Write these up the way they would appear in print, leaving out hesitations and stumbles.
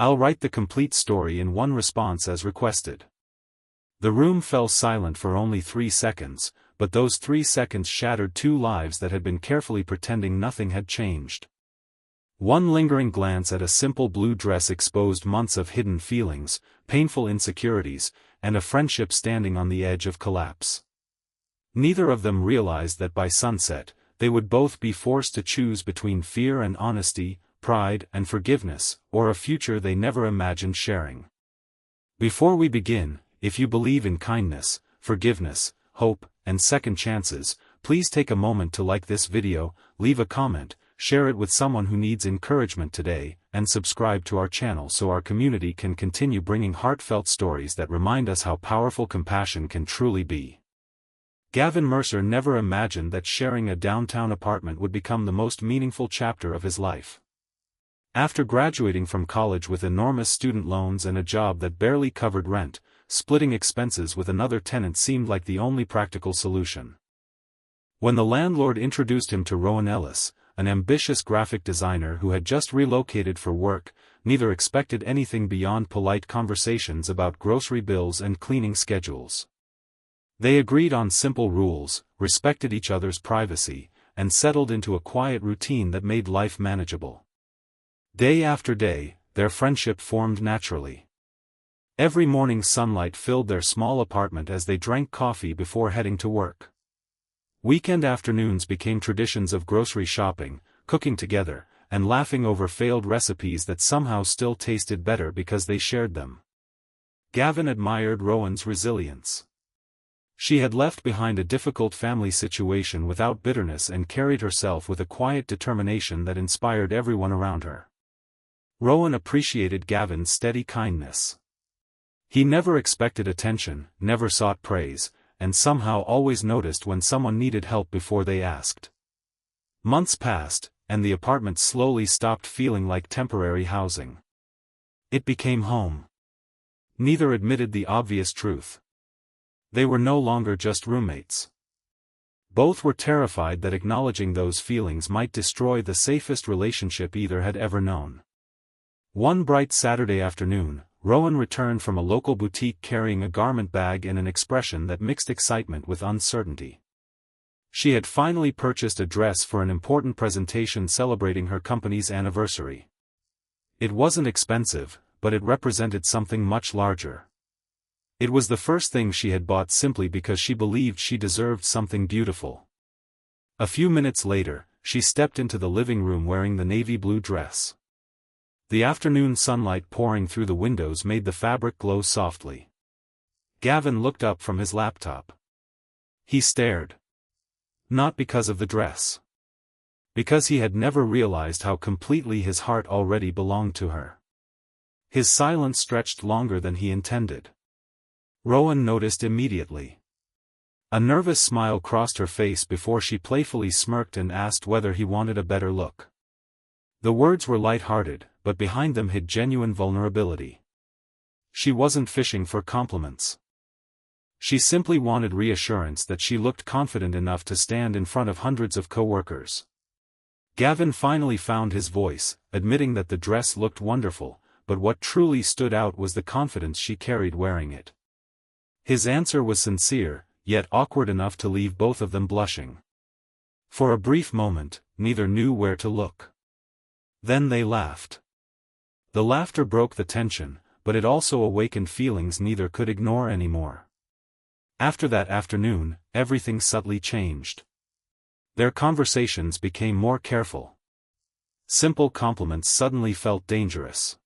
I'll write the complete story in one response as requested. The room fell silent for only 3 seconds, but those 3 seconds shattered 2 lives that had been carefully pretending nothing had changed. One lingering glance at a simple blue dress exposed months of hidden feelings, painful insecurities, and a friendship standing on the edge of collapse. Neither of them realized that by sunset, they would both be forced to choose between fear and honesty, pride and forgiveness, or a future they never imagined sharing. Before we begin, if you believe in kindness, forgiveness, hope, and second chances, please take a moment to like this video, leave a comment, share it with someone who needs encouragement today, and subscribe to our channel so our community can continue bringing heartfelt stories that remind us how powerful compassion can truly be. Gavin Mercer never imagined that sharing a downtown apartment would become the most meaningful chapter of his life. After graduating from college with enormous student loans and a job that barely covered rent, splitting expenses with another tenant seemed like the only practical solution. When the landlord introduced him to Rowan, an ambitious graphic designer who had just relocated for work, neither expected anything beyond polite conversations about grocery bills and cleaning schedules. They agreed on simple rules, respected each other's privacy, and settled into a quiet routine that made life manageable. Day after day, their friendship formed naturally. Every morning sunlight filled their small apartment as they drank coffee before heading to work. Weekend afternoons became traditions of grocery shopping, cooking together, and laughing over failed recipes that somehow still tasted better because they shared them. Gavin admired Rowan's resilience. She had left behind a difficult family situation without bitterness and carried herself with a quiet determination that inspired everyone around her. Rowan appreciated Gavin's steady kindness. He never expected attention, never sought praise, and somehow always noticed when someone needed help before they asked. Months passed, and the apartment slowly stopped feeling like temporary housing. It became home. Neither admitted the obvious truth. They were no longer just roommates. Both were terrified that acknowledging those feelings might destroy the safest relationship either had ever known. One bright Saturday afternoon, Rowan returned from a local boutique carrying a garment bag and an expression that mixed excitement with uncertainty. She had finally purchased a dress for an important presentation celebrating her company's anniversary. It wasn't expensive, but it represented something much larger. It was the first thing she had bought simply because she believed she deserved something beautiful. A few minutes later, she stepped into the living room wearing the navy blue dress. The afternoon sunlight pouring through the windows made the fabric glow softly. Gavin looked up from his laptop. He stared. Not because of the dress. Because he had never realized how completely his heart already belonged to her. His silence stretched longer than he intended. Rowan noticed immediately. A nervous smile crossed her face before she playfully smirked and asked whether he wanted a better look. The words were light-hearted, but behind them hid genuine vulnerability. She wasn't fishing for compliments. She simply wanted reassurance that she looked confident enough to stand in front of hundreds of co-workers. Gavin finally found his voice, admitting that the dress looked wonderful, but what truly stood out was the confidence she carried wearing it. His answer was sincere, yet awkward enough to leave both of them blushing. For a brief moment, neither knew where to look. Then they laughed. The laughter broke the tension, but it also awakened feelings neither could ignore anymore. After that afternoon, everything subtly changed. Their conversations became more careful. Simple compliments suddenly felt dangerous.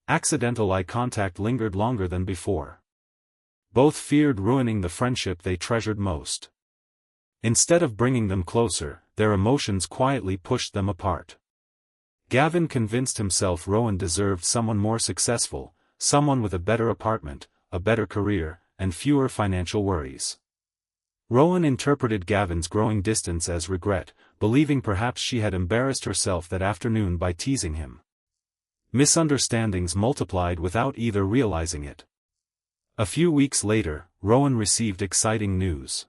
Accidental eye contact lingered longer than before. Both feared ruining the friendship they treasured most. Instead of bringing them closer, their emotions quietly pushed them apart. Gavin convinced himself Rowan deserved someone more successful, someone with a better apartment, a better career, and fewer financial worries. Rowan interpreted Gavin's growing distance as regret, believing perhaps she had embarrassed herself that afternoon by teasing him. Misunderstandings multiplied without either realizing it. A few weeks later, Rowan received exciting news.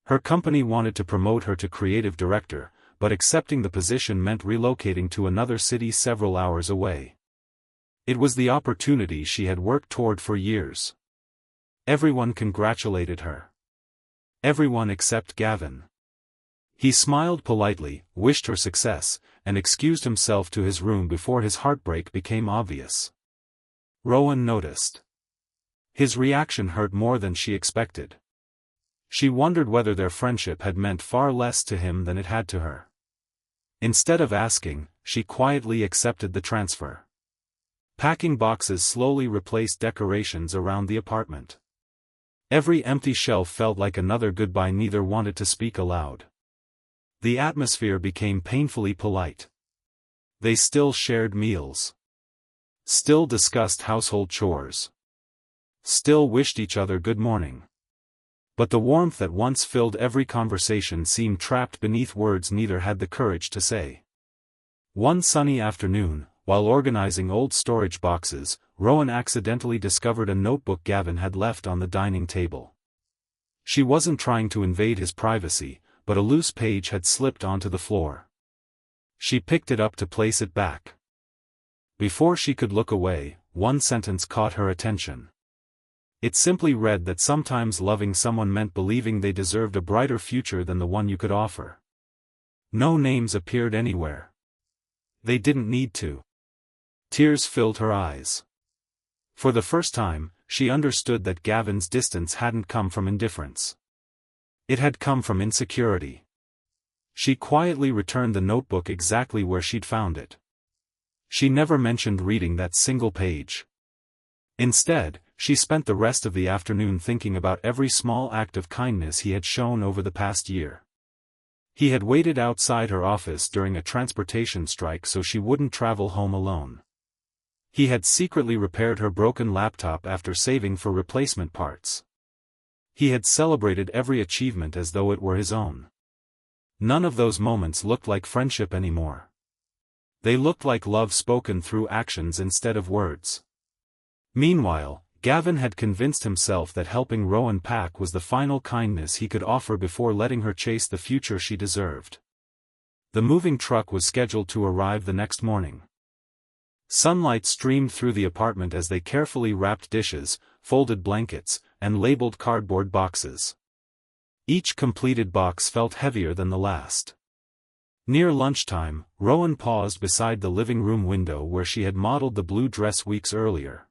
Her company wanted to promote her to creative director, but accepting the position meant relocating to another city several hours away. It was the opportunity she had worked toward for years. Everyone congratulated her. Everyone except Gavin. He smiled politely, wished her success, and excused himself to his room before his heartbreak became obvious. Rowan noticed. His reaction hurt more than she expected. She wondered whether their friendship had meant far less to him than it had to her. Instead of asking, she quietly accepted the transfer. Packing boxes slowly replaced decorations around the apartment. Every empty shelf felt like another goodbye neither wanted to speak aloud. The atmosphere became painfully polite. They still shared meals. Still discussed household chores. Still wished each other good morning. But the warmth that once filled every conversation seemed trapped beneath words neither had the courage to say. One sunny afternoon, while organizing old storage boxes, Rowan accidentally discovered a notebook Gavin had left on the dining table. She wasn't trying to invade his privacy, but a loose page had slipped onto the floor. She picked it up to place it back. Before she could look away, one sentence caught her attention. It simply read that sometimes loving someone meant believing they deserved a brighter future than the one you could offer. No names appeared anywhere. They didn't need to. Tears filled her eyes. For the first time, she understood that Gavin's distance hadn't come from indifference. It had come from insecurity. She quietly returned the notebook exactly where she'd found it. She never mentioned reading that single page. Instead, she spent the rest of the afternoon thinking about every small act of kindness he had shown over the past year. He had waited outside her office during a transportation strike so she wouldn't travel home alone. He had secretly repaired her broken laptop after saving for replacement parts. He had celebrated every achievement as though it were his own. None of those moments looked like friendship anymore. They looked like love spoken through actions instead of words. Meanwhile, Gavin had convinced himself that helping Rowan pack was the final kindness he could offer before letting her chase the future she deserved. The moving truck was scheduled to arrive the next morning. Sunlight streamed through the apartment as they carefully wrapped dishes, folded blankets, and labeled cardboard boxes. Each completed box felt heavier than the last. Near lunchtime, Rowan paused beside the living room window where she had modeled the blue dress weeks earlier.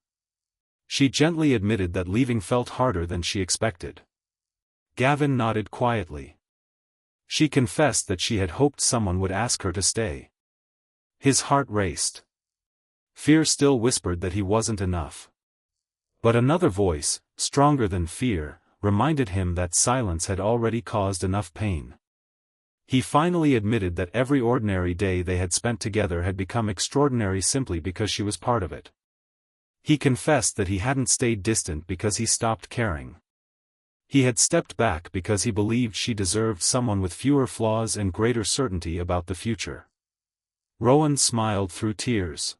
She gently admitted that leaving felt harder than she expected. Gavin nodded quietly. She confessed that she had hoped someone would ask her to stay. His heart raced. Fear still whispered that he wasn't enough. But another voice, stronger than fear, reminded him that silence had already caused enough pain. He finally admitted that every ordinary day they had spent together had become extraordinary simply because she was part of it. He confessed that he hadn't stayed distant because he stopped caring. He had stepped back because he believed she deserved someone with fewer flaws and greater certainty about the future. Rowan smiled through tears.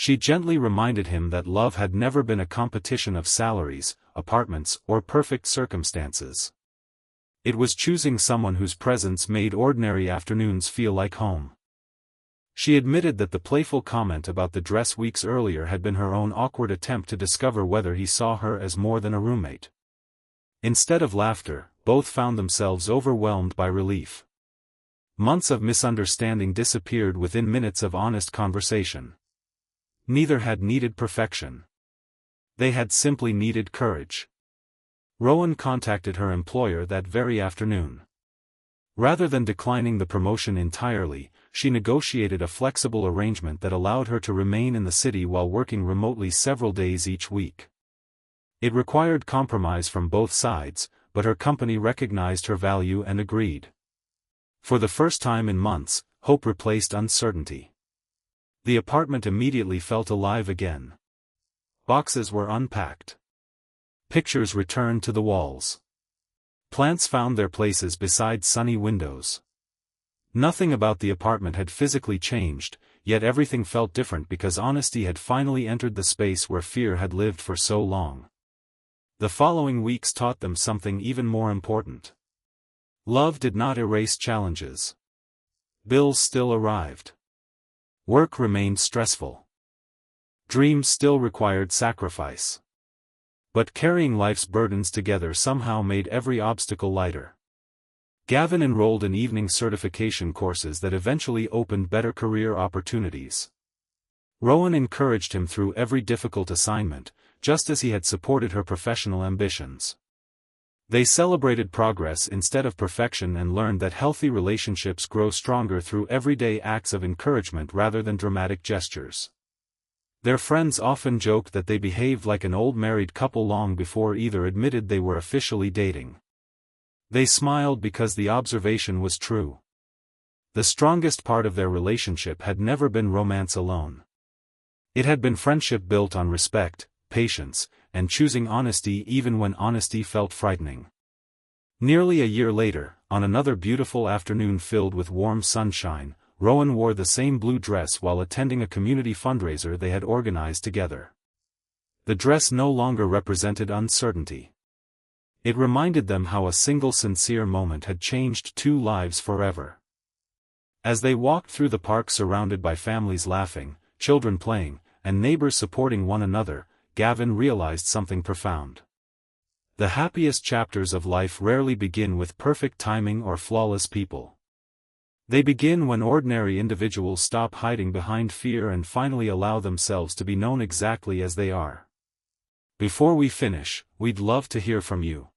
She gently reminded him that love had never been a competition of salaries, apartments, or perfect circumstances. It was choosing someone whose presence made ordinary afternoons feel like home. She admitted that the playful comment about the dress weeks earlier had been her own awkward attempt to discover whether he saw her as more than a roommate. Instead of laughter, both found themselves overwhelmed by relief. Months of misunderstanding disappeared within minutes of honest conversation. Neither had needed perfection. They had simply needed courage. Rowan contacted her employer that very afternoon. Rather than declining the promotion entirely, she negotiated a flexible arrangement that allowed her to remain in the city while working remotely several days each week. It required compromise from both sides, but her company recognized her value and agreed. For the first time in months, hope replaced uncertainty. The apartment immediately felt alive again. Boxes were unpacked. Pictures returned to the walls. Plants found their places beside sunny windows. Nothing about the apartment had physically changed, yet everything felt different because honesty had finally entered the space where fear had lived for so long. The following weeks taught them something even more important. Love did not erase challenges. Bills still arrived. Work remained stressful. Dreams still required sacrifice. But carrying life's burdens together somehow made every obstacle lighter. Gavin enrolled in evening certification courses that eventually opened better career opportunities. Rowan encouraged him through every difficult assignment, just as he had supported her professional ambitions. They celebrated progress instead of perfection and learned that healthy relationships grow stronger through everyday acts of encouragement rather than dramatic gestures. Their friends often joked that they behaved like an old married couple long before either admitted they were officially dating. They smiled because the observation was true. The strongest part of their relationship had never been romance alone. It had been friendship built on respect, patience, and choosing honesty even when honesty felt frightening. Nearly a year later, on another beautiful afternoon filled with warm sunshine, Rowan wore the same blue dress while attending a community fundraiser they had organized together. The dress no longer represented uncertainty. It reminded them how a single sincere moment had changed two lives forever. As they walked through the park surrounded by families laughing, children playing, and neighbors supporting one another, Gavin realized something profound. The happiest chapters of life rarely begin with perfect timing or flawless people. They begin when ordinary individuals stop hiding behind fear and finally allow themselves to be known exactly as they are. Before we finish, we'd love to hear from you.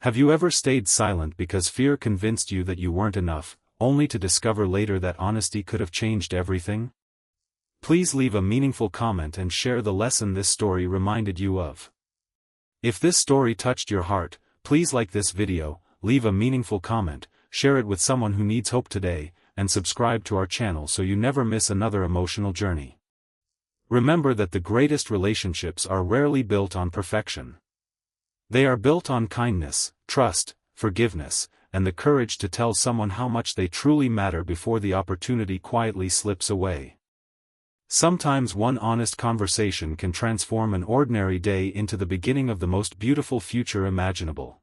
Have you ever stayed silent because fear convinced you that you weren't enough, only to discover later that honesty could have changed everything? Please leave a meaningful comment and share the lesson this story reminded you of. If this story touched your heart, please like this video, leave a meaningful comment, share it with someone who needs hope today, and subscribe to our channel so you never miss another emotional journey. Remember that the greatest relationships are rarely built on perfection. They are built on kindness, trust, forgiveness, and the courage to tell someone how much they truly matter before the opportunity quietly slips away. Sometimes one honest conversation can transform an ordinary day into the beginning of the most beautiful future imaginable.